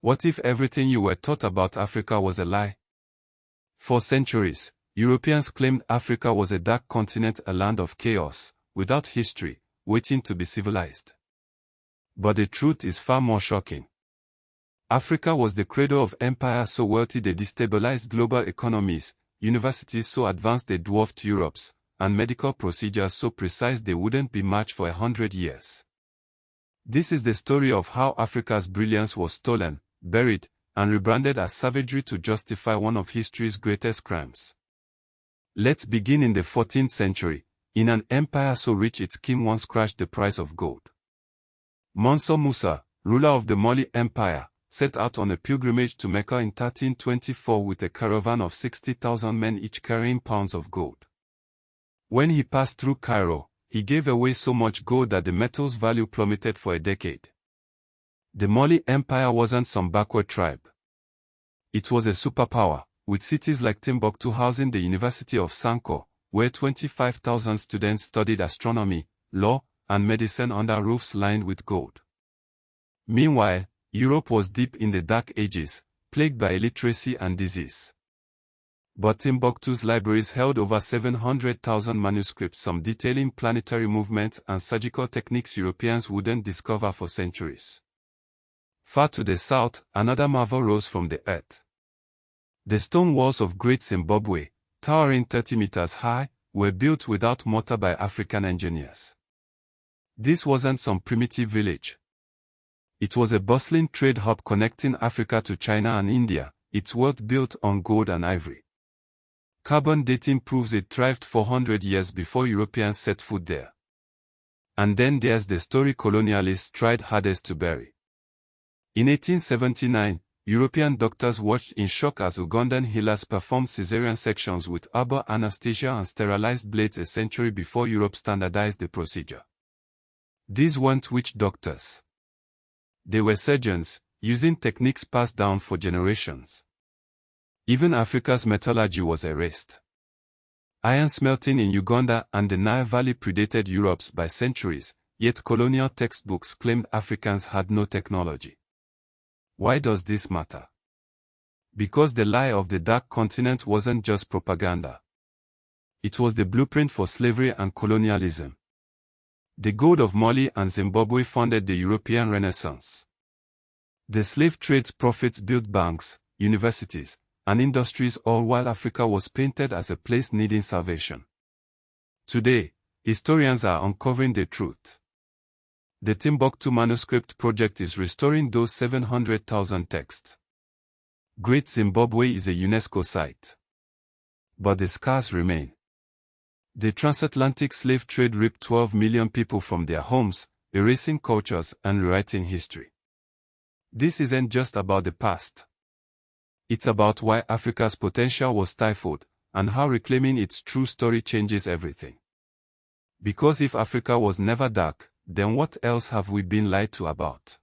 What if everything you were taught about Africa was a lie? For centuries, Europeans claimed Africa was a dark continent, a land of chaos, without history, waiting to be civilized. But the truth is far more shocking. Africa was the cradle of empires so wealthy they destabilized global economies, universities so advanced they dwarfed Europe's, and medical procedures so precise they wouldn't be matched for 100 years. This is the story of how Africa's brilliance was stolen, buried, and rebranded as savagery to justify one of history's greatest crimes. Let's begin in the 14th century, in an empire so rich its king once crashed the price of gold. Mansa Musa, ruler of the Mali Empire, set out on a pilgrimage to Mecca in 1324 with a caravan of 60,000 men each carrying pounds of gold. When he passed through Cairo, he gave away so much gold that the metal's value plummeted for a decade. The Mali Empire wasn't some backward tribe. It was a superpower, with cities like Timbuktu housing the University of Sanko, where 25,000 students studied astronomy, law, and medicine under roofs lined with gold. Meanwhile, Europe was deep in the Dark Ages, plagued by illiteracy and disease. But Timbuktu's libraries held over 700,000 manuscripts, some detailing planetary movements and surgical techniques Europeans wouldn't discover for centuries. Far to the south, another marvel rose from the earth. The stone walls of Great Zimbabwe, towering 30 meters high, were built without mortar by African engineers. This wasn't some primitive village. It was a bustling trade hub connecting Africa to China and India, its wealth built on gold and ivory. Carbon dating proves it thrived 400 years before Europeans set foot there. And then there's the story colonialists tried hardest to bury. In 1879, European doctors watched in shock as Ugandan healers performed caesarean sections with herbal anesthesia and sterilized blades a century before Europe standardized the procedure. These weren't witch doctors. They were surgeons, using techniques passed down for generations. Even Africa's metallurgy was erased. Iron smelting in Uganda and the Nile Valley predated Europe's by centuries, yet colonial textbooks claimed Africans had no technology. Why does this matter? Because the lie of the Dark Continent wasn't just propaganda. It was the blueprint for slavery and colonialism. The gold of Mali and Zimbabwe funded the European Renaissance. The slave trade's profits built banks, universities, and industries, all while Africa was painted as a place needing salvation. Today, historians are uncovering the truth. The Timbuktu Manuscript Project is restoring those 700,000 texts. Great Zimbabwe is a UNESCO site. But the scars remain. The transatlantic slave trade ripped 12 million people from their homes, erasing cultures and rewriting history. This isn't just about the past. It's about why Africa's potential was stifled, and how reclaiming its true story changes everything. Because if Africa was never dark, then what else have we been lied to about?